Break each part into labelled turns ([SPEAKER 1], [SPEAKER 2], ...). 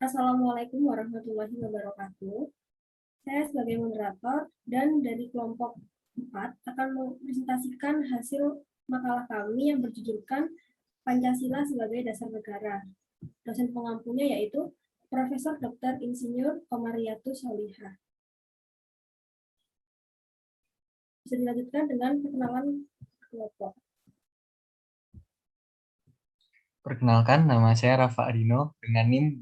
[SPEAKER 1] Assalamualaikum warahmatullahi wabarakatuh. Saya sebagai moderator dan dari kelompok 4 akan mempresentasikan hasil makalah kami yang berjudulkan Pancasila sebagai Dasar Negara. Dosen pengampunya yaitu Profesor Dr. Insinyur Komariatus Solihah. Bisa dilanjutkan dengan perkenalan kelompok.
[SPEAKER 2] Perkenalkan, nama saya Rafa Adino dengan NIM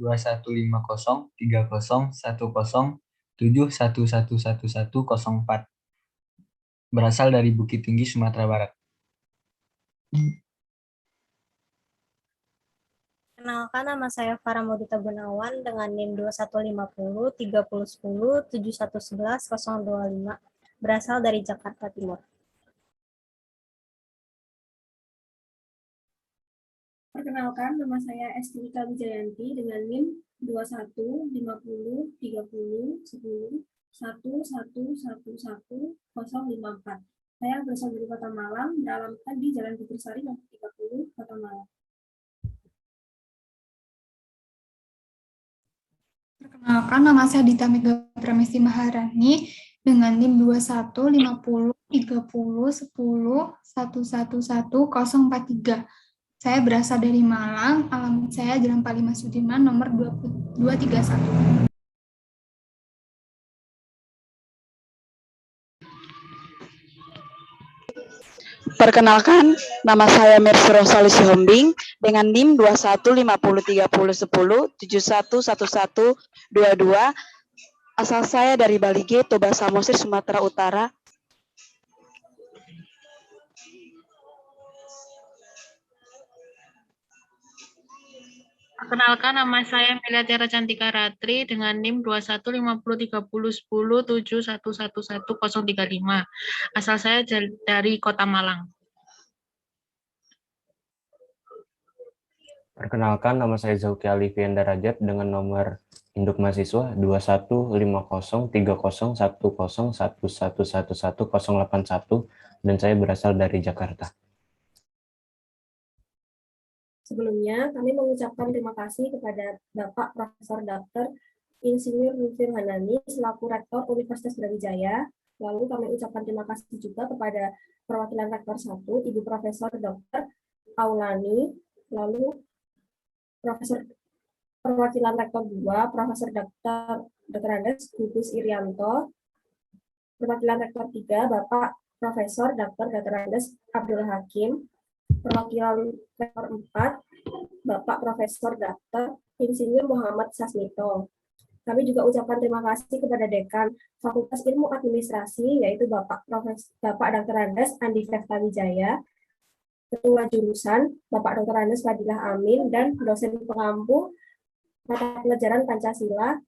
[SPEAKER 2] 2150301071111104. Berasal dari Bukit Tinggi, Sumatera Barat.
[SPEAKER 3] Perkenalkan, nama saya Farah Maudita Gunawan dengan NIM 2150301071110025. Berasal dari Jakarta Timur.
[SPEAKER 1] Perkenalkan, nama saya Estilika Wijayanti dengan NIM 2150301011111154. Saya berasal dari Kota Malang, beralamatkan di Jalan Putrisari nomor 30, Kota Malang.
[SPEAKER 4] Perkenalkan, nama saya Dita Mega Pramesti Maharani dengan NIM 2150301011111043. Saya berasal dari Malang, alamat saya Jalan Panglima Sudirman nomor 231.
[SPEAKER 5] Perkenalkan, nama saya Mercy Rosali Sihombing dengan NIM 21503010711122. Asal saya dari Balige, Toba Samosir, Sumatera Utara.
[SPEAKER 6] Perkenalkan, nama saya Melia Tiara Cantika Ratri dengan NIM 2150301071111035. Asal saya dari Kota Malang.
[SPEAKER 7] Perkenalkan, nama saya Zauki Alifian Darajat dengan nomor induk mahasiswa 2150301011111181 dan saya berasal dari Jakarta.
[SPEAKER 1] Sebelumnya, kami mengucapkan terima kasih kepada Bapak Profesor Dr. Insinyur Lutfi Hanani selaku Rektor Universitas Brawijaya. Lalu kami ucapkan terima kasih juga kepada perwakilan Rektor 1, Ibu Profesor Dr. Aulani, lalu perwakilan Rektor 2, Profesor Dr. Andes Gugus Irianto, perwakilan Rektor 3, Bapak Profesor Dr. Andes Abdul Hakim, perwakilan Rektor 4, Bapak Profesor Dr. Insinyur Muhammad Sasmito. Kami juga ucapkan terima kasih kepada Dekan Fakultas Ilmu Administrasi, yaitu Bapak Dr. Andes Andi Fefta Wijaya, Ketua Jurusan Bapak Dr. Andes Fadilah Amin, dan dosen pengampu mata pelajaran Pancasila,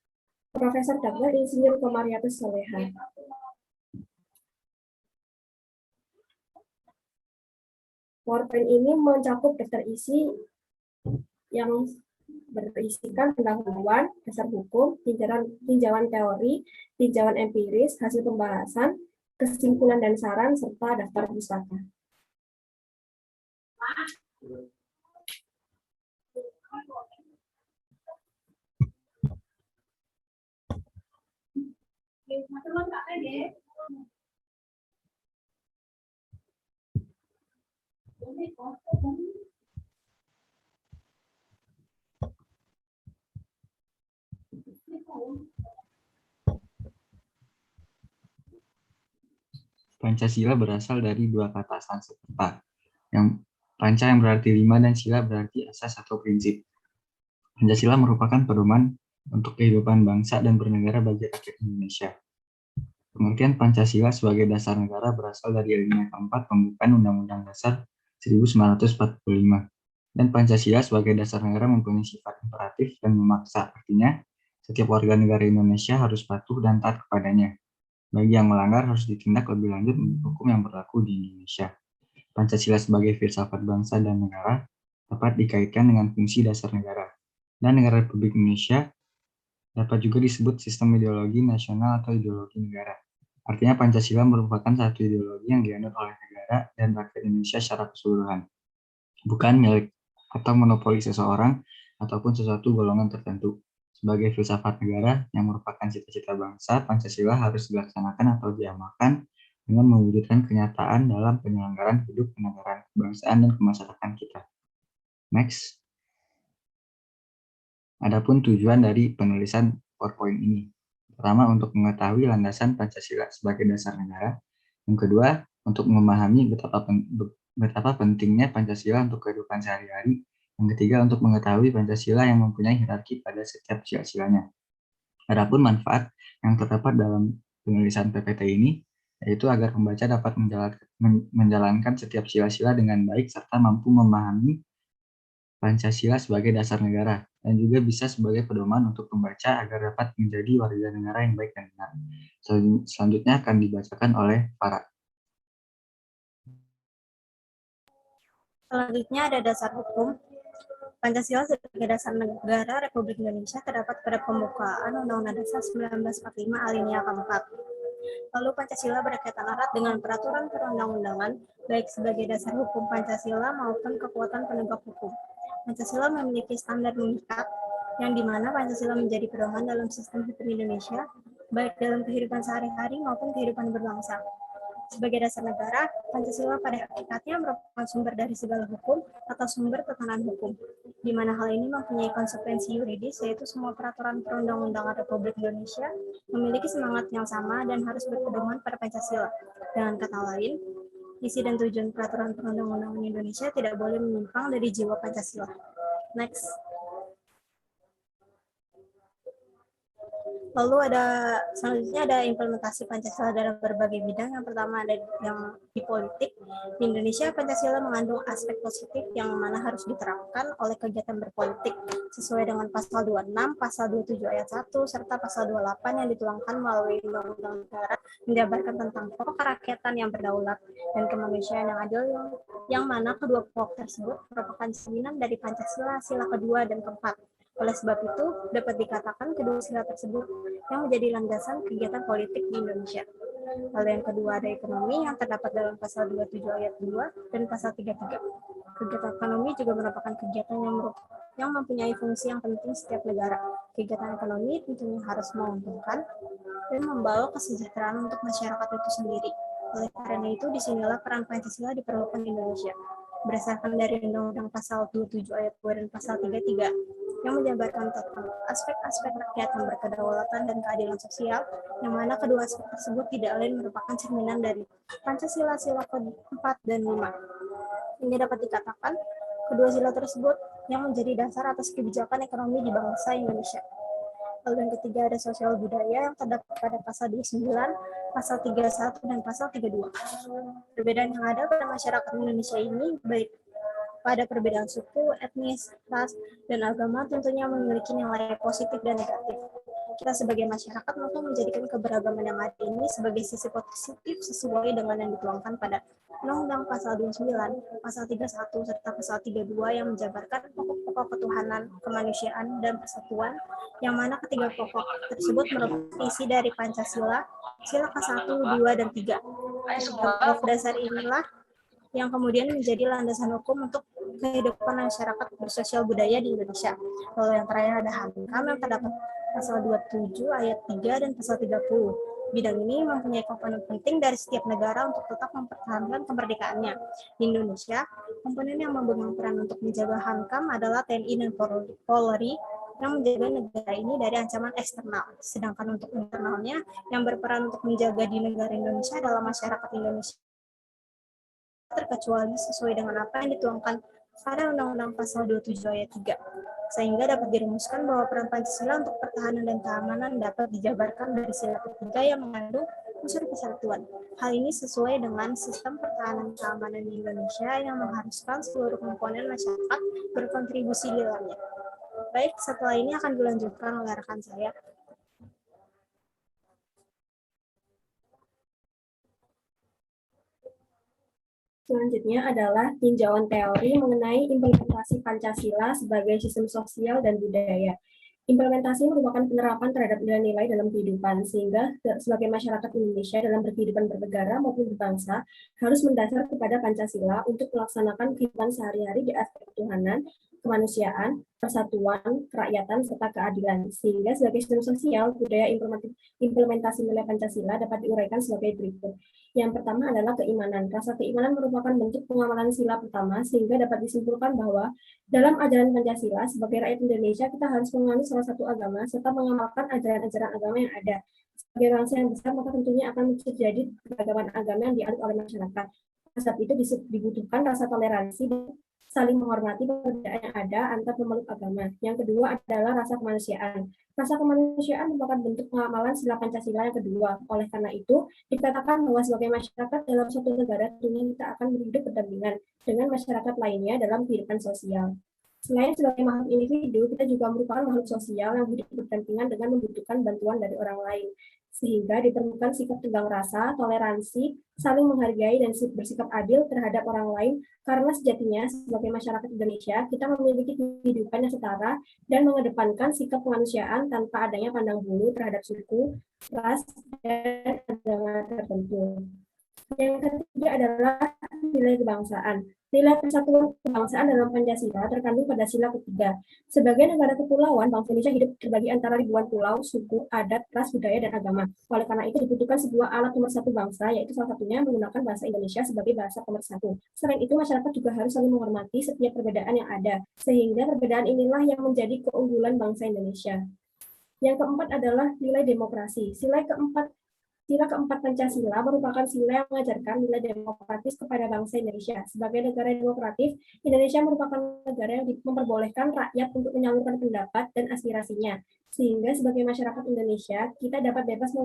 [SPEAKER 1] Profesor Dr. Insinyur Komariatus Solihah. PowerPoint ini mencakup daftar isi yang berisikan pendahuluan, dasar hukum, tinjauan teori, tinjauan empiris, hasil pembahasan, kesimpulan dan saran, serta daftar pustaka.
[SPEAKER 2] Pancasila berasal dari dua kata Sanskerta, yang panca yang berarti 5 dan sila berarti asas atau prinsip. Pancasila merupakan pedoman untuk kehidupan bangsa dan bernegara bagi rakyat Indonesia. Pengertian Pancasila sebagai dasar negara berasal dari alinea keempat pembukaan Undang-Undang Dasar 1945. Dan Pancasila sebagai dasar negara mempunyai sifat imperatif dan memaksa, artinya setiap warga negara Indonesia harus patuh dan taat kepadanya. Bagi yang melanggar harus ditindak lebih lanjut menurut hukum yang berlaku di Indonesia. Pancasila sebagai filsafat bangsa dan negara dapat dikaitkan dengan fungsi dasar negara. Dan negara Republik Indonesia dapat juga disebut sistem ideologi nasional atau ideologi negara. Artinya Pancasila merupakan satu ideologi yang dianut oleh negara dan rakyat Indonesia secara keseluruhan. Bukan milik atau monopoli seseorang ataupun sesuatu golongan tertentu. Sebagai filsafat negara yang merupakan cita-cita bangsa, Pancasila harus dilaksanakan atau diamalkan dengan mewujudkan kenyataan dalam penyelenggaraan hidup kenegaraan, kebangsaan, dan kemasyarakatan kita. Next. Adapun tujuan dari penulisan PowerPoint ini. Pertama, untuk mengetahui landasan Pancasila sebagai dasar negara. Yang kedua, untuk memahami betapa pentingnya Pancasila untuk kehidupan sehari-hari. Yang ketiga, untuk mengetahui Pancasila yang mempunyai hierarki pada setiap sila-silanya. Adapun manfaat yang terdapat dalam penulisan PPT ini, yaitu agar pembaca dapat menjalankan setiap sila-sila dengan baik serta mampu memahami Pancasila sebagai dasar negara, dan juga bisa sebagai pedoman untuk pembaca agar dapat menjadi warga negara yang baik dan benar. Selanjutnya akan dibacakan oleh Farah.
[SPEAKER 3] Selanjutnya ada dasar hukum. Pancasila sebagai dasar negara Republik Indonesia terdapat pada pembukaan Undang-Undang Dasar 1945 alinea keempat. Lalu Pancasila berkaitan erat dengan peraturan perundang-undangan, baik sebagai dasar hukum Pancasila maupun kekuatan penegak hukum. Pancasila memiliki standar mengikat, yang dimana Pancasila menjadi pedoman dalam sistem hukum Indonesia, baik dalam kehidupan sehari-hari maupun kehidupan berbangsa. Sebagai dasar negara, Pancasila pada hakikatnya merupakan sumber dari segala hukum atau sumber tatanan hukum, di mana hal ini mempunyai konsekuensi yuridis, yaitu semua peraturan perundang-undangan Republik Indonesia memiliki semangat yang sama dan harus berpedoman pada Pancasila. Dengan kata lain, isi dan tujuan peraturan perundang-undangan Indonesia tidak boleh menyimpang dari jiwa Pancasila. Next. Lalu selanjutnya ada implementasi Pancasila dalam berbagai bidang. Yang pertama ada yang di politik. Di Indonesia, Pancasila mengandung aspek positif yang mana harus diterapkan oleh kegiatan berpolitik sesuai dengan pasal 26, pasal 27 ayat 1, serta pasal 28 yang dituangkan melalui Undang-Undang Negara menjabarkan tentang pokok kerakyatan yang berdaulat dan kemanusiaan yang adil, yang mana kedua pokok tersebut merupakan cerminan dari Pancasila sila kedua dan keempat. Oleh sebab itu, dapat dikatakan kedua sila tersebut yang menjadi landasan kegiatan politik di Indonesia. Lalu yang kedua ada ekonomi yang terdapat dalam pasal 27 ayat 2 dan pasal 33. Kegiatan ekonomi juga merupakan kegiatan yang mempunyai fungsi yang penting setiap negara. Kegiatan ekonomi tentunya harus menguntungkan dan membawa kesejahteraan untuk masyarakat itu sendiri. Oleh karena itu, disinilah peran Pancasila diperlukan di Indonesia. Berdasarkan dari Undang-Undang Pasal 27 ayat 2 dan Pasal 33 yang menjabarkan tentang aspek-aspek rakyat yang berkedaulatan dan keadilan sosial, yang mana kedua aspek tersebut tidak lain merupakan cerminan dari Pancasila sila ke-4 dan 5. Ini dapat dikatakan kedua sila tersebut yang menjadi dasar atas kebijakan ekonomi di bangsa Indonesia. Lalu yang ketiga ada sosial budaya yang terdapat pada pasal 29, pasal 31, dan pasal 32. Perbedaan yang ada pada masyarakat Indonesia ini, baik pada perbedaan suku, etnis, ras, dan agama tentunya memiliki nilai positif dan negatif. Kita sebagai masyarakat mampu menjadikan keberagaman yang ada ini sebagai sisi positif sesuai dengan yang dituangkan pada Undang-Undang Pasal 29, Pasal 31, serta Pasal 32 yang menjabarkan pokok-pokok ketuhanan, kemanusiaan, dan persatuan, yang mana ketiga pokok tersebut merupakan isi dari Pancasila, sila ke-1, 2, dan 3. Pokok dasar inilah yang kemudian menjadi landasan hukum untuk kehidupan masyarakat bersosial budaya di Indonesia. Lalu yang terakhir ada HAM yang terdapat pasal 27 ayat 3 dan pasal 30. Bidang ini mempunyai komponen penting dari setiap negara untuk tetap mempertahankan kemerdekaannya. Di Indonesia, komponen yang memegang peran untuk menjaga HAM adalah TNI dan Polri yang menjaga negara ini dari ancaman eksternal. Sedangkan untuk internalnya, yang berperan untuk menjaga di negara Indonesia adalah masyarakat Indonesia, terkecuali sesuai dengan apa yang dituangkan pada Undang-Undang Pasal 27 ayat 3. Sehingga dapat dirumuskan bahwa peran Pancasila untuk pertahanan dan keamanan dapat dijabarkan dari sila ketiga yang mengandung unsur persatuan. Hal ini sesuai dengan sistem pertahanan keamanan di Indonesia yang mengharuskan seluruh komponen masyarakat berkontribusi di dalamnya. Baik, setelah ini akan dilanjutkan oleh rekan saya.
[SPEAKER 1] Selanjutnya adalah tinjauan teori mengenai implementasi Pancasila sebagai sistem sosial dan budaya. Implementasi merupakan penerapan terhadap nilai-nilai dalam kehidupan, sehingga sebagai masyarakat Indonesia dalam berkehidupan bernegara maupun berbangsa harus mendasar kepada Pancasila untuk melaksanakan kehidupan sehari-hari di aspek ketuhanan, kemanusiaan, persatuan, kerakyatan, serta keadilan. Sehingga sebagai sistem sosial, budaya implementasi nilai Pancasila dapat diuraikan sebagai berikut. Yang pertama adalah keimanan. Rasa keimanan merupakan bentuk pengamalan sila pertama, sehingga dapat disimpulkan bahwa dalam ajaran Pancasila, sebagai rakyat Indonesia, kita harus menganut salah satu agama, serta mengamalkan ajaran-ajaran agama yang ada. Sebagai bangsa yang besar, maka tentunya akan terjadi keragaman agama yang dianut oleh masyarakat. Sebab itu dibutuhkan rasa toleransi dan saling menghormati perbedaan yang ada antar pemeluk agama. Yang kedua adalah rasa kemanusiaan. Rasa kemanusiaan merupakan bentuk pengamalan sila Pancasila yang kedua. Oleh karena itu, dikatakan bahwa sebagai masyarakat dalam suatu negara, tentunya kita akan berhidup berdampingan dengan masyarakat lainnya dalam kehidupan sosial. Selain sebagai makhluk individu, kita juga merupakan makhluk sosial yang hidup berdampingan dengan membutuhkan bantuan dari orang lain. Sehingga diperlukan sikap tegang rasa, toleransi, saling menghargai, dan bersikap adil terhadap orang lain, karena sejatinya sebagai masyarakat Indonesia, kita memiliki kehidupan yang setara dan mengedepankan sikap kemanusiaan tanpa adanya pandang bulu terhadap suku, ras, dan agama tertentu. Yang ketiga adalah nilai kebangsaan. Nilai persatuan kebangsaan dalam Pancasila terkandung pada sila ketiga. Sebagai negara kepulauan, bangsa Indonesia hidup terbagi antara ribuan pulau, suku, adat, ras, budaya, dan agama. Oleh karena itu dibutuhkan sebuah alat pemersatu bangsa, yaitu salah satunya menggunakan bahasa Indonesia sebagai bahasa pemersatu. Selain itu, masyarakat juga harus saling menghormati setiap perbedaan yang ada, sehingga perbedaan inilah yang menjadi keunggulan bangsa Indonesia. Yang keempat adalah nilai demokrasi. Sila keempat Pancasila merupakan sila yang mengajarkan nilai demokratis kepada bangsa Indonesia. Sebagai negara demokratis, Indonesia merupakan negara yang memperbolehkan rakyat untuk menyalurkan pendapat dan aspirasinya. Sehingga sebagai masyarakat Indonesia, kita dapat bebas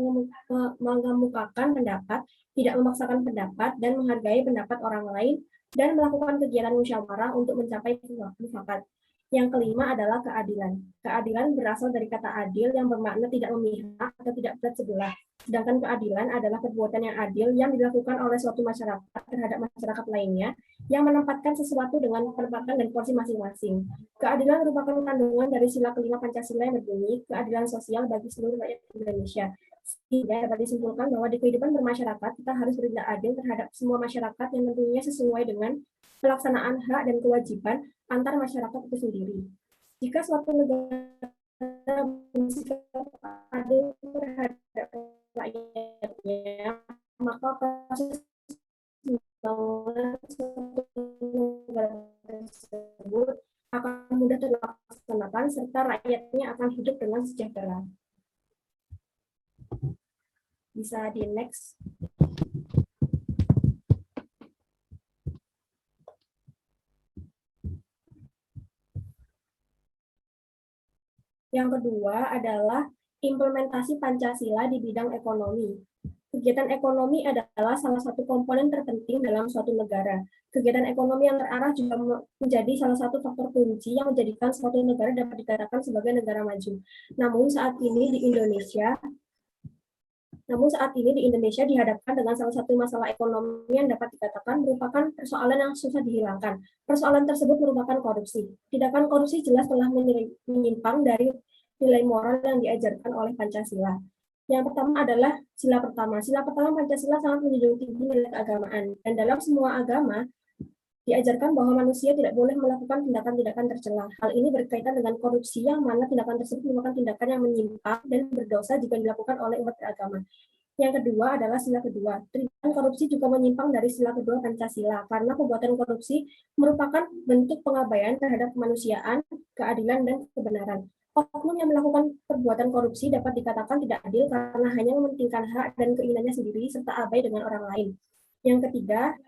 [SPEAKER 1] mengemukakan pendapat, tidak memaksakan pendapat, dan menghargai pendapat orang lain, dan melakukan kegiatan musyawarah untuk mencapai mufakat. Yang kelima adalah keadilan. Keadilan berasal dari kata adil yang bermakna tidak memihak atau tidak berat sebelah. Sedangkan keadilan adalah perbuatan yang adil yang dilakukan oleh suatu masyarakat terhadap masyarakat lainnya yang menempatkan sesuatu dengan penempatan dan porsi masing-masing. Keadilan merupakan kandungan dari sila kelima Pancasila yang berbunyi keadilan sosial bagi seluruh rakyat Indonesia. Sehingga dapat disimpulkan bahwa di kehidupan bermasyarakat kita harus bertindak adil terhadap semua masyarakat yang tentunya sesuai dengan pelaksanaan hak dan kewajiban antar masyarakat itu sendiri. Jika suatu negara bersikap adil terhadap rakyatnya, maka proses pembangunan suatu negara tersebut akan mudah terlaksanakan serta rakyatnya akan hidup dengan sejahtera. Bisa di next. Yang kedua adalah implementasi Pancasila di bidang ekonomi. Kegiatan ekonomi adalah salah satu komponen terpenting dalam suatu negara. Kegiatan ekonomi yang terarah juga menjadi salah satu faktor kunci yang menjadikan suatu negara dapat dikatakan sebagai negara maju. Namun saat ini di Indonesia dihadapkan dengan salah satu masalah ekonomi yang dapat dikatakan merupakan persoalan yang susah dihilangkan. Persoalan tersebut merupakan korupsi. Tindakan korupsi jelas telah menyimpang dari nilai moral yang diajarkan oleh Pancasila. Yang pertama adalah sila pertama. Sila pertama Pancasila sangat menjunjung tinggi nilai keagamaan. Dan dalam semua agama, diajarkan bahwa manusia tidak boleh melakukan tindakan-tindakan tercela. Hal ini berkaitan dengan korupsi yang mana tindakan tersebut merupakan tindakan yang menyimpang dan berdosa jika dilakukan oleh umat beragama. Yang kedua adalah sila kedua. Tindakan korupsi juga menyimpang dari sila kedua Pancasila karena perbuatan korupsi merupakan bentuk pengabaian terhadap kemanusiaan, keadilan, dan kebenaran. Oknum yang melakukan perbuatan korupsi dapat dikatakan tidak adil karena hanya mementingkan hak dan keinginannya sendiri serta abai dengan orang lain. Yang ketiga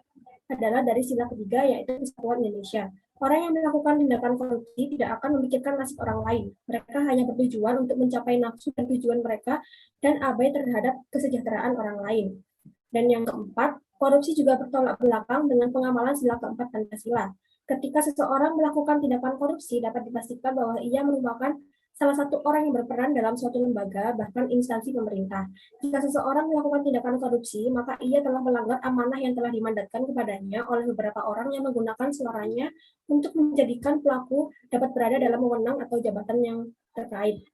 [SPEAKER 1] adalah dari sila ketiga, yaitu Persatuan Indonesia. Orang yang melakukan tindakan korupsi tidak akan memikirkan nasib orang lain. Mereka hanya bertujuan untuk mencapai nafsu dan tujuan mereka dan abai terhadap kesejahteraan orang lain. Dan yang keempat, korupsi juga bertolak belakang dengan pengamalan sila keempat Pancasila. Ketika seseorang melakukan tindakan korupsi, dapat dipastikan bahwa ia merupakan salah satu orang yang berperan dalam suatu lembaga, bahkan instansi pemerintah. Jika seseorang melakukan tindakan korupsi, maka ia telah melanggar amanah yang telah dimandatkan kepadanya oleh beberapa orang yang menggunakan suaranya untuk menjadikan pelaku dapat berada dalam wewenang atau jabatan yang terkait.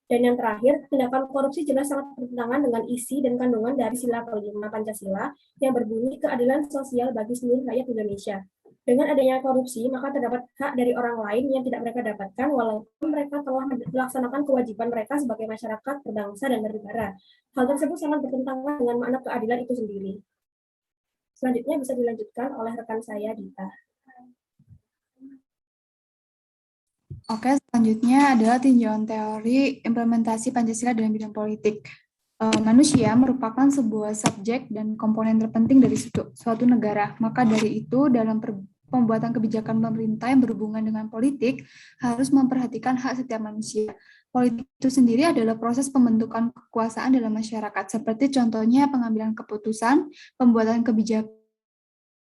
[SPEAKER 1] Dan yang terakhir, tindakan korupsi jelas sangat bertentangan dengan isi dan kandungan dari sila kelima Pancasila yang berbunyi keadilan sosial bagi seluruh rakyat Indonesia. Dengan adanya korupsi, maka terdapat hak dari orang lain yang tidak mereka dapatkan walaupun mereka telah melaksanakan kewajiban mereka sebagai masyarakat berbangsa dan bernegara. Hal tersebut sangat bertentangan dengan makna keadilan itu sendiri. Selanjutnya bisa dilanjutkan oleh rekan saya, Dita.
[SPEAKER 4] Oke, selanjutnya adalah tinjauan teori implementasi Pancasila dalam bidang politik. Manusia merupakan sebuah subjek dan komponen terpenting dari suatu negara. Maka dari itu, dalam pembuatan kebijakan pemerintah yang berhubungan dengan politik, harus memperhatikan hak setiap manusia. Politik itu sendiri adalah proses pembentukan kekuasaan dalam masyarakat, seperti contohnya pengambilan keputusan, pembuatan kebijakan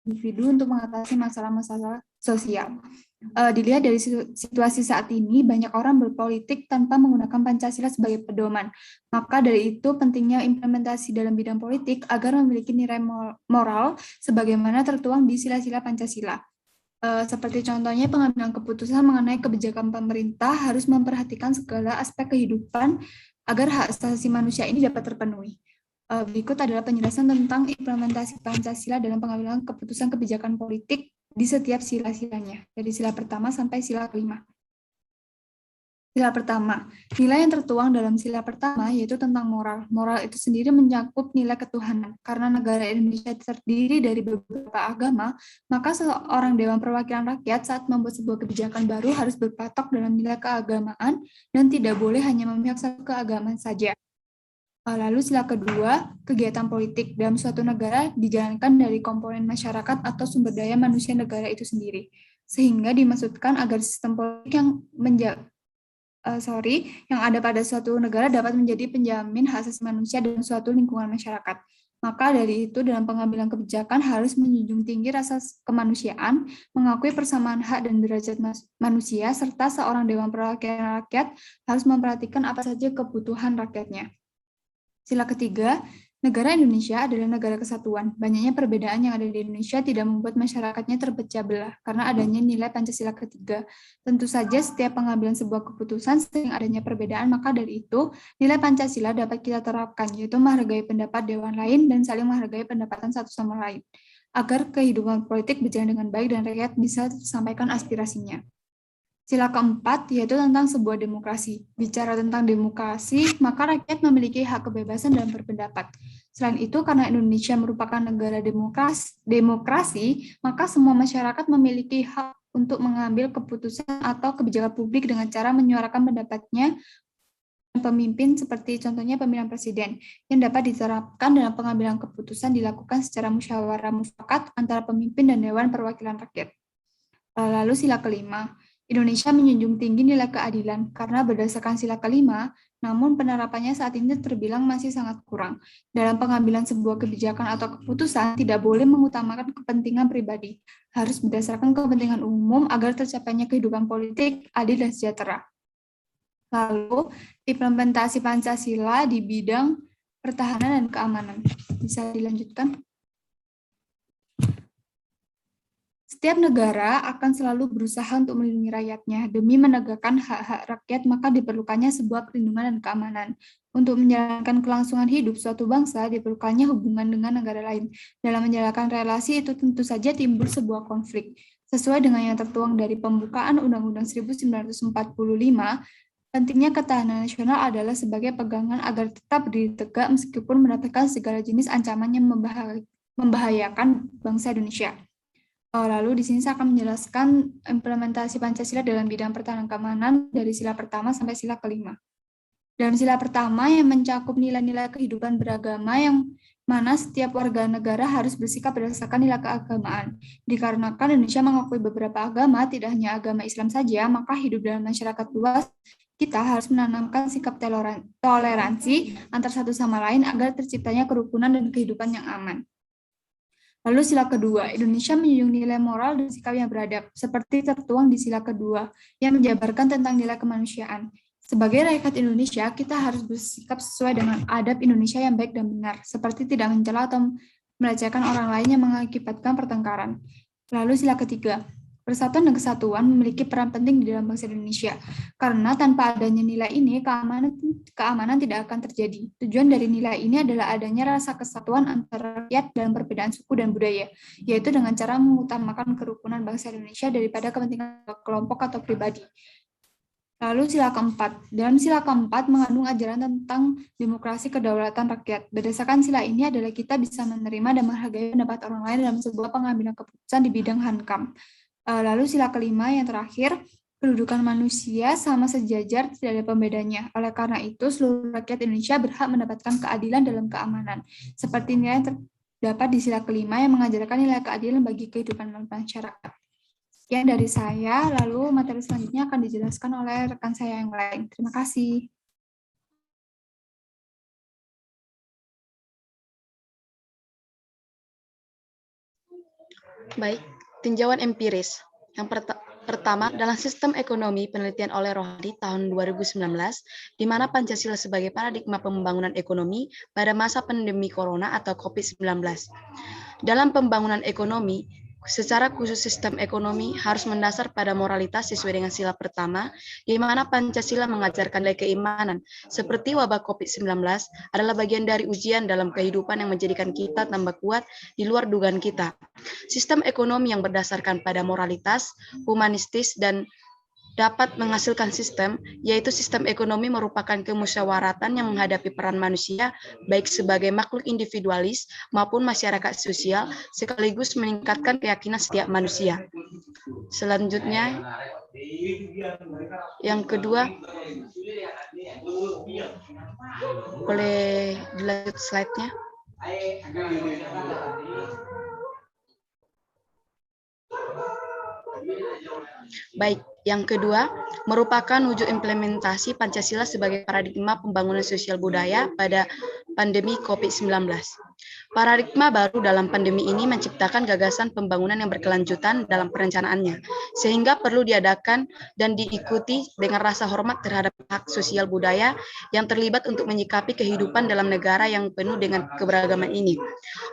[SPEAKER 4] individu untuk mengatasi masalah-masalah sosial. Dilihat dari situasi saat ini, banyak orang berpolitik tanpa menggunakan Pancasila sebagai pedoman. Maka dari itu pentingnya implementasi dalam bidang politik agar memiliki nilai moral sebagaimana tertuang di sila-sila Pancasila. Seperti contohnya pengambilan keputusan mengenai kebijakan pemerintah harus memperhatikan segala aspek kehidupan agar hak asasi manusia ini dapat terpenuhi. Berikut adalah penjelasan tentang implementasi Pancasila dalam pengambilan keputusan kebijakan politik di setiap sila-silanya, dari sila pertama sampai sila kelima. Sila pertama, nilai yang tertuang dalam sila pertama yaitu tentang moral. Moral itu sendiri mencakup nilai ketuhanan. Karena negara Indonesia terdiri dari beberapa agama, maka seorang Dewan Perwakilan Rakyat saat membuat sebuah kebijakan baru harus berpatok dalam nilai keagamaan dan tidak boleh hanya memihak satu keagamaan saja. Lalu sila kedua, kegiatan politik dalam suatu negara dijalankan dari komponen masyarakat atau sumber daya manusia negara itu sendiri. Sehingga dimaksudkan agar sistem politik yang yang ada pada suatu negara dapat menjadi penjamin hak asasi manusia dalam suatu lingkungan masyarakat. Maka dari itu dalam pengambilan kebijakan harus menjunjung tinggi rasa kemanusiaan, mengakui persamaan hak dan derajat manusia, serta seorang Dewan Perwakilan Rakyat harus memperhatikan apa saja kebutuhan rakyatnya. Sila ketiga, negara Indonesia adalah negara kesatuan. Banyaknya perbedaan yang ada di Indonesia tidak membuat masyarakatnya terpecah belah karena adanya nilai Pancasila ketiga. Tentu saja setiap pengambilan sebuah keputusan sering adanya perbedaan, maka dari itu nilai Pancasila dapat kita terapkan, yaitu menghargai pendapat dewan lain dan saling menghargai pendapatan satu sama lain, agar kehidupan politik berjalan dengan baik dan rakyat bisa sampaikan aspirasinya. Sila keempat, yaitu tentang sebuah demokrasi. Bicara tentang demokrasi, maka rakyat memiliki hak kebebasan dalam berpendapat. Selain itu, karena Indonesia merupakan negara demokrasi, maka semua masyarakat memiliki hak untuk mengambil keputusan atau kebijakan publik dengan cara menyuarakan pendapatnya pemimpin seperti contohnya pemilihan presiden, yang dapat diterapkan dalam pengambilan keputusan dilakukan secara musyawarah mufakat antara pemimpin dan Dewan Perwakilan Rakyat. Lalu sila kelima, Indonesia menjunjung tinggi nilai keadilan karena berdasarkan sila kelima, namun penerapannya saat ini terbilang masih sangat kurang. Dalam pengambilan sebuah kebijakan atau keputusan tidak boleh mengutamakan kepentingan pribadi, harus berdasarkan kepentingan umum agar tercapainya kehidupan politik adil dan sejahtera. Lalu, implementasi Pancasila di bidang pertahanan dan keamanan. Bisa dilanjutkan? Setiap negara akan selalu berusaha untuk melindungi rakyatnya. Demi menegakkan hak-hak rakyat, maka diperlukannya sebuah perlindungan dan keamanan. Untuk menjalankan kelangsungan hidup suatu bangsa, diperlukannya hubungan dengan negara lain. Dalam menjalankan relasi itu tentu saja timbul sebuah konflik. Sesuai dengan yang tertuang dari pembukaan Undang-Undang 1945, pentingnya ketahanan nasional adalah sebagai pegangan agar tetap berdiri tegak meskipun mendapatkan segala jenis ancaman yang membahayakan bangsa Indonesia. Lalu di sini saya akan menjelaskan implementasi Pancasila dalam bidang pertahanan keamanan dari sila pertama sampai sila kelima. Dalam sila pertama yang mencakup nilai-nilai kehidupan beragama yang mana setiap warga negara harus bersikap berdasarkan nilai keagamaan. Dikarenakan Indonesia mengakui beberapa agama, tidak hanya agama Islam saja, maka hidup dalam masyarakat luas kita harus menanamkan sikap toleransi antar satu sama lain agar terciptanya kerukunan dan kehidupan yang aman. Lalu sila kedua, Indonesia menjunjung nilai moral dan sikap yang beradab, seperti tertuang di sila kedua, yang menjabarkan tentang nilai kemanusiaan. Sebagai rakyat Indonesia, kita harus bersikap sesuai dengan adab Indonesia yang baik dan benar, seperti tidak mencela atau melecehkan orang lain yang mengakibatkan pertengkaran. Lalu sila ketiga, Persatuan dan kesatuan memiliki peran penting di dalam bangsa Indonesia, karena tanpa adanya nilai ini, keamanan tidak akan terjadi. Tujuan dari nilai ini adalah adanya rasa kesatuan antara rakyat dalam perbedaan suku dan budaya, yaitu dengan cara mengutamakan kerukunan bangsa Indonesia daripada kepentingan kelompok atau pribadi. Lalu sila keempat. Dalam sila keempat mengandung ajaran tentang demokrasi kedaulatan rakyat. Berdasarkan sila ini adalah kita bisa menerima dan menghargai pendapat orang lain dalam sebuah pengambilan keputusan di bidang HANKAM. Lalu sila kelima yang terakhir, kedudukan manusia sama sejajar, tidak ada pembedanya. Oleh karena itu, seluruh rakyat Indonesia berhak mendapatkan keadilan dalam keamanan. Seperti nilai yang terdapat di sila kelima yang mengajarkan nilai keadilan bagi kehidupan masyarakat. Sekian dari saya, lalu materi selanjutnya akan dijelaskan oleh rekan saya yang lain. Terima kasih.
[SPEAKER 5] Baik, tinjauan empiris. Yang pertama, dalam sistem ekonomi penelitian oleh Rohadi tahun 2019, di mana Pancasila sebagai paradigma pembangunan ekonomi pada masa pandemi Corona atau COVID-19. Dalam pembangunan ekonomi, secara khusus sistem ekonomi harus mendasar pada moralitas sesuai dengan sila pertama, di mana Pancasila mengajarkan nilai keimanan, seperti wabah COVID-19 adalah bagian dari ujian dalam kehidupan yang menjadikan kita tambah kuat di luar dugaan kita. Sistem ekonomi yang berdasarkan pada moralitas, humanistis, dan dapat menghasilkan sistem, yaitu sistem ekonomi merupakan kemusyawaratan yang menghadapi peran manusia, baik sebagai makhluk individualis maupun masyarakat sosial, sekaligus meningkatkan keyakinan setiap manusia. Selanjutnya, yang kedua, boleh dilanjut slide-nya. Baik, yang kedua merupakan wujud implementasi Pancasila sebagai paradigma pembangunan sosial budaya pada pandemi COVID-19. Paradigma baru dalam pandemi ini menciptakan gagasan pembangunan yang berkelanjutan dalam perencanaannya, sehingga perlu diadakan dan diikuti dengan rasa hormat terhadap hak sosial budaya yang terlibat untuk menyikapi kehidupan dalam negara yang penuh dengan keberagaman ini.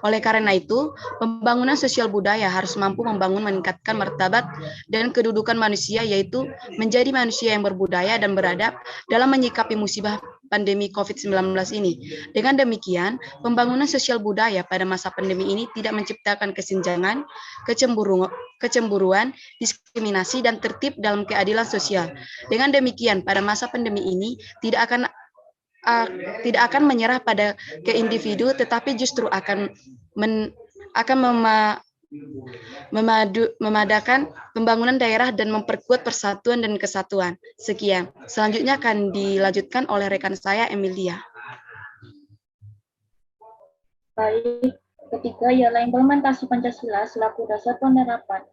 [SPEAKER 5] Oleh karena itu, pembangunan sosial budaya harus mampu membangun meningkatkan martabat dan kedudukan manusia, yaitu menjadi manusia yang berbudaya dan beradab dalam menyikapi musibah pandemi COVID-19 ini. Dengan demikian, pembangunan sosial budaya pada masa pandemi ini tidak menciptakan kesenjangan, kecemburuan, diskriminasi, dan tertib dalam keadilan sosial. Dengan demikian, pada masa pandemi ini tidak akan menyerah pada ke individu, tetapi justru akan memadakan pembangunan daerah dan memperkuat persatuan dan kesatuan. Sekian. Selanjutnya akan dilanjutkan oleh rekan saya, Emilia.
[SPEAKER 8] Baik, ketiga ialah implementasi Pancasila selaku dasar penerapan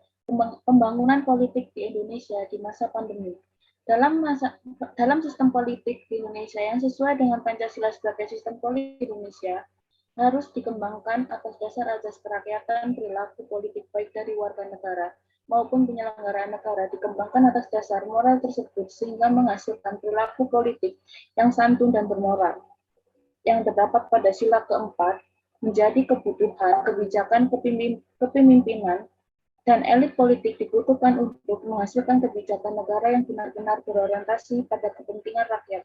[SPEAKER 8] pembangunan politik di Indonesia di masa pandemi. Dalam sistem politik di Indonesia yang sesuai dengan Pancasila sebagai sistem politik di Indonesia, harus dikembangkan atas dasar azas kerakyatan, perilaku politik baik dari warga negara maupun penyelenggaraan negara dikembangkan atas dasar moral tersebut sehingga menghasilkan perilaku politik yang santun dan bermoral. Yang terdapat pada sila keempat menjadi kebutuhan kebijakan kepemimpinan dan elit politik dibutuhkan untuk menghasilkan kebijakan negara yang benar-benar berorientasi pada kepentingan rakyat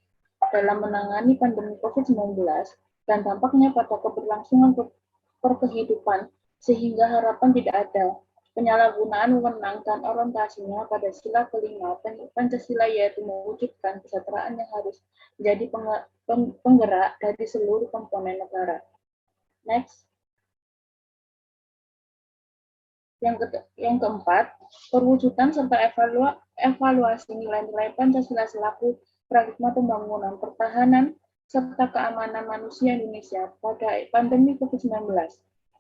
[SPEAKER 8] dalam menangani pandemi COVID-19 dan dampaknya pada keberlangsungan perkehidupan, sehingga harapan tidak ada penyalahgunaan wewenang dan orientasinya pada sila kelima Pancasila, yaitu mewujudkan kesejahteraan yang harus menjadi penggerak dari seluruh komponen negara. Next. Yang keempat, perwujudan serta evaluasi nilai-nilai Pancasila selaku paradigma pembangunan, pertahanan, serta keamanan manusia Indonesia pada pandemi COVID-19.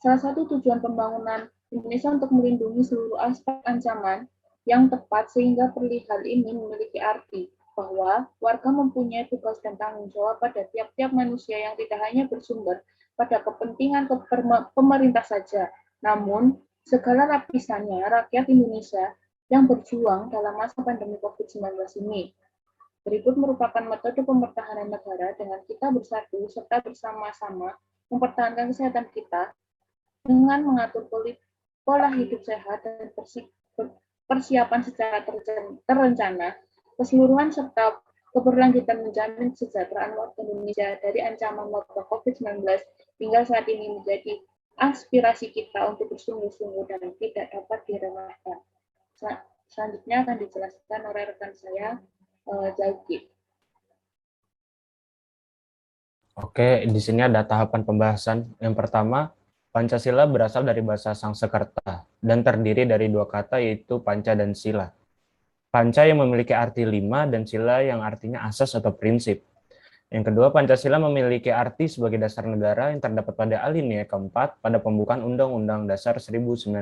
[SPEAKER 8] Salah satu tujuan pembangunan Indonesia untuk melindungi seluruh aspek ancaman yang tepat, sehingga hal ini memiliki arti bahwa warga mempunyai tugas dan tanggung jawab pada tiap-tiap manusia yang tidak hanya bersumber pada kepentingan pemerintah saja, namun segala lapisannya rakyat Indonesia yang berjuang dalam masa pandemi COVID-19 ini. Berikut merupakan metode pempertahanan negara dengan kita bersatu serta bersama-sama mempertahankan kesehatan kita dengan mengatur pola hidup sehat dan persiapan secara terencana, keseluruhan serta keberlanjutan menjamin kesejahteraan warga Indonesia dari ancaman wabah COVID-19 hingga saat ini menjadi aspirasi kita untuk bersungguh-sungguh dan tidak dapat diremehkan. Selanjutnya akan dijelaskan oleh rekan saya, Zaki.
[SPEAKER 7] Oke, di sini ada tahapan pembahasan. Yang pertama, Pancasila berasal dari bahasa Sanskerta dan terdiri dari dua kata yaitu panca dan sila. Panca yang memiliki arti 5 dan sila yang artinya asas atau prinsip. Yang kedua, Pancasila memiliki arti sebagai dasar negara yang terdapat pada alinea keempat pada pembukaan Undang-Undang Dasar 1945.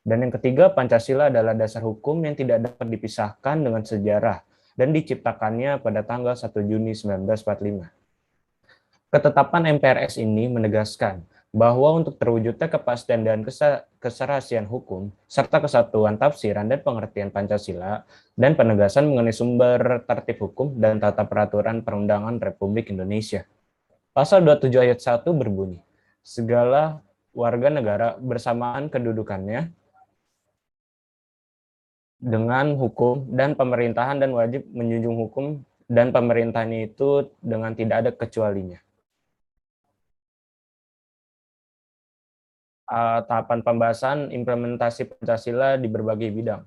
[SPEAKER 7] Dan yang ketiga, Pancasila adalah dasar hukum yang tidak dapat dipisahkan dengan sejarah dan diciptakannya pada tanggal 1 Juni 1945. Ketetapan MPRS ini menegaskan bahwa untuk terwujudnya kepastian dan keserasian hukum, serta kesatuan tafsiran dan pengertian Pancasila, dan penegasan mengenai sumber tertib hukum dan tata peraturan perundangan Republik Indonesia. Pasal 27 ayat 1 berbunyi, segala warga negara bersamaan kedudukannya dengan hukum dan pemerintahan dan wajib menjunjung hukum dan pemerintahannya itu dengan tidak ada kecualinya. Tahapan pembahasan implementasi Pancasila di berbagai bidang.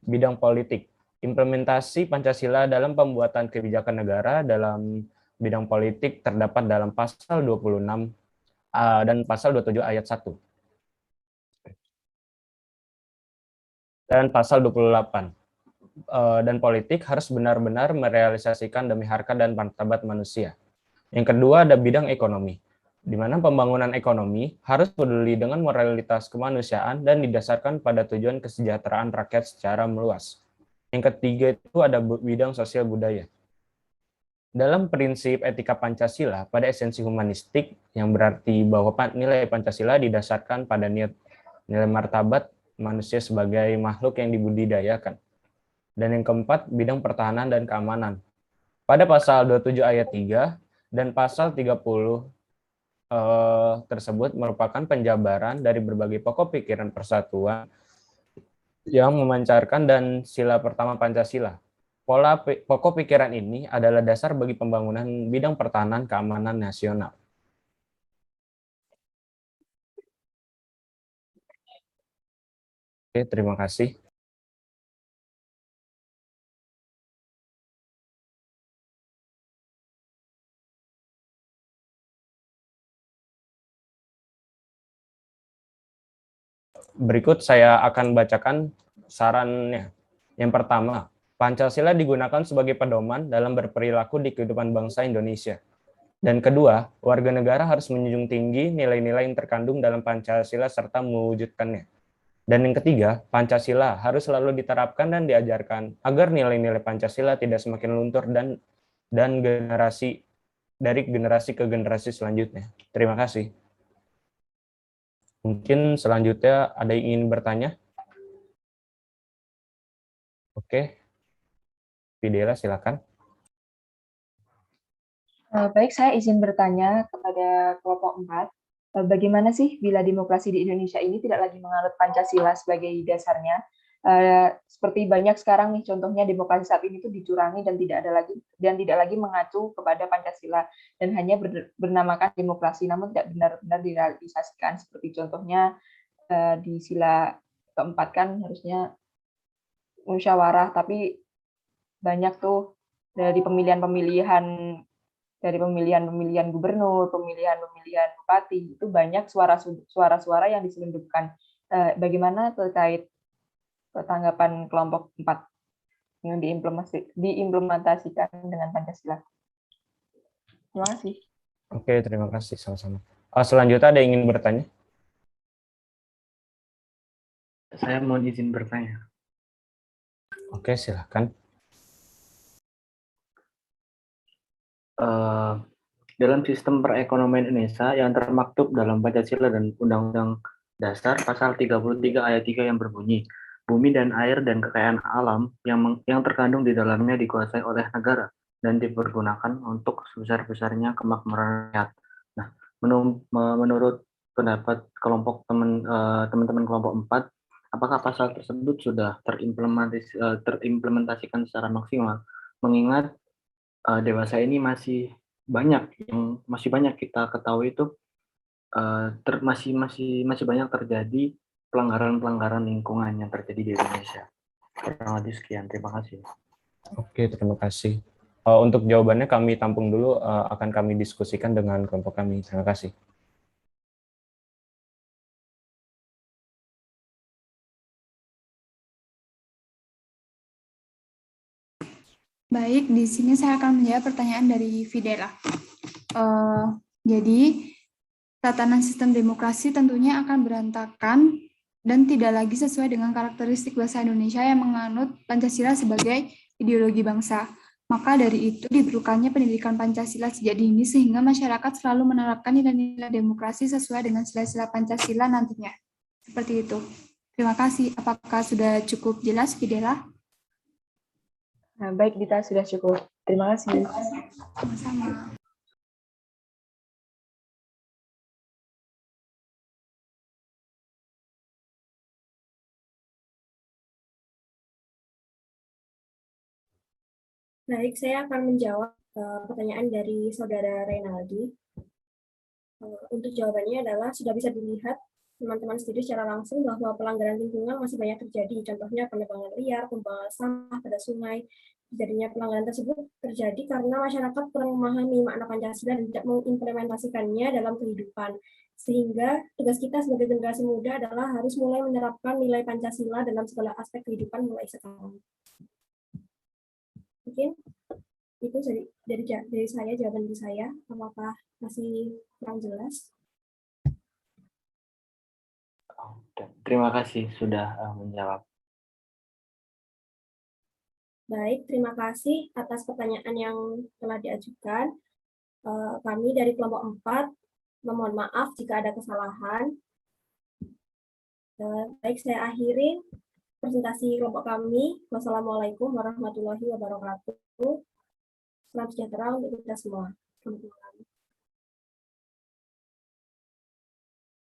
[SPEAKER 7] Bidang politik, implementasi Pancasila dalam pembuatan kebijakan negara dalam bidang politik terdapat dalam pasal 26 dan pasal 27 ayat 1. Dan pasal 28. Dan politik harus benar-benar merealisasikan demi harkat dan martabat manusia. Yang kedua ada bidang ekonomi, di mana pembangunan ekonomi harus peduli dengan moralitas kemanusiaan dan didasarkan pada tujuan kesejahteraan rakyat secara meluas. Yang ketiga itu ada bidang sosial budaya. Dalam prinsip etika Pancasila, pada esensi humanistik, yang berarti bahwa nilai Pancasila didasarkan pada nilai martabat manusia sebagai makhluk yang dibudidayakan. Dan yang keempat, bidang pertahanan dan keamanan. Pada pasal 27 ayat 3 dan pasal 30 tersebut merupakan penjabaran dari berbagai pokok pikiran persatuan yang memancarkan dan sila pertama Pancasila. Pokok pikiran ini adalah dasar bagi pembangunan bidang pertahanan keamanan nasional. Oke, terima kasih. Berikut saya akan bacakan sarannya. Yang pertama, Pancasila digunakan sebagai pedoman dalam berperilaku di kehidupan bangsa Indonesia. Dan kedua, warga negara harus menjunjung tinggi nilai-nilai yang terkandung dalam Pancasila serta mewujudkannya. Dan yang ketiga, Pancasila harus selalu diterapkan dan diajarkan agar nilai-nilai Pancasila tidak semakin luntur dan dari generasi ke generasi selanjutnya. Terima kasih. Mungkin selanjutnya ada yang ingin bertanya? Oke. Videla, silakan.
[SPEAKER 9] Baik, saya izin bertanya kepada kelompok 4. Bagaimana sih bila demokrasi di Indonesia ini tidak lagi menganut Pancasila sebagai dasarnya? Seperti banyak sekarang nih, contohnya demokrasi saat ini itu dicurangi dan tidak lagi mengacu kepada Pancasila dan hanya bernamakan demokrasi, namun tidak benar-benar direalisasikan. Seperti contohnya di sila keempat kan harusnya musyawarah, tapi banyak tuh dari pemilihan gubernur, pemilihan bupati, itu banyak suara-suara yang diselundupkan. Bagaimana terkait tanggapan kelompok 4 yang diimplementasikan dengan Pancasila? Terima kasih.
[SPEAKER 7] Oke, terima kasih. Sama-sama. Selanjutnya ada yang ingin bertanya?
[SPEAKER 2] Saya mohon izin bertanya.
[SPEAKER 7] Oke, silakan.
[SPEAKER 2] Dalam sistem perekonomian Indonesia yang termaktub dalam Pancasila dan Undang-Undang Dasar pasal 33 ayat 3 yang berbunyi, bumi dan air dan kekayaan alam yang terkandung di dalamnya dikuasai oleh negara dan dipergunakan untuk sebesar-besarnya kemakmuran rakyat. Nah, menurut pendapat kelompok teman-teman kelompok 4,
[SPEAKER 10] apakah pasal tersebut sudah terimplementasikan secara maksimal? Mengingat dewasa ini masih banyak kita ketahui itu masih banyak terjadi pelanggaran lingkungan yang terjadi di Indonesia. Kurang lebih sekian. Terima kasih.
[SPEAKER 7] Oke, terima kasih. Untuk jawabannya kami tampung dulu, akan kami diskusikan dengan kelompok kami. Terima kasih.
[SPEAKER 4] Baik, di sini saya akan menjawab pertanyaan dari Fidela. Jadi, tatanan sistem demokrasi tentunya akan berantakan dan tidak lagi sesuai dengan karakteristik bangsa Indonesia yang menganut Pancasila sebagai ideologi bangsa. Maka dari itu diperlukannya pendidikan Pancasila sejak dini sehingga masyarakat selalu menerapkan nilai-nilai demokrasi sesuai dengan sila-sila Pancasila nantinya. Seperti itu. Terima kasih. Apakah sudah cukup jelas, Fidela?
[SPEAKER 9] Nah, baik, Dita, sudah cukup. Terima kasih.
[SPEAKER 4] Sama-sama.
[SPEAKER 1] Baik, saya akan menjawab pertanyaan dari Saudara Reynaldi. Untuk jawabannya adalah sudah bisa dilihat teman-teman studi secara langsung bahwa pelanggaran lingkungan masih banyak terjadi. Contohnya penebangan liar, pembuangan sampah pada sungai. Terjadinya pelanggaran tersebut terjadi karena masyarakat kurang memahami makna Pancasila dan tidak mengimplementasikannya dalam kehidupan. Sehingga tugas kita sebagai generasi muda adalah harus mulai menerapkan nilai Pancasila dalam segala aspek kehidupan mulai sekarang. Mungkin itu dari saya, jawaban dari saya. Apakah masih kurang jelas?
[SPEAKER 10] Terima kasih sudah menjawab.
[SPEAKER 1] Baik, terima kasih atas pertanyaan yang telah diajukan. Kami dari kelompok 4 memohon maaf jika ada kesalahan. Baik, saya akhiri presentasi kelompok kami. Wassalamualaikum warahmatullahi wabarakatuh. Salam sejahtera untuk kita semua.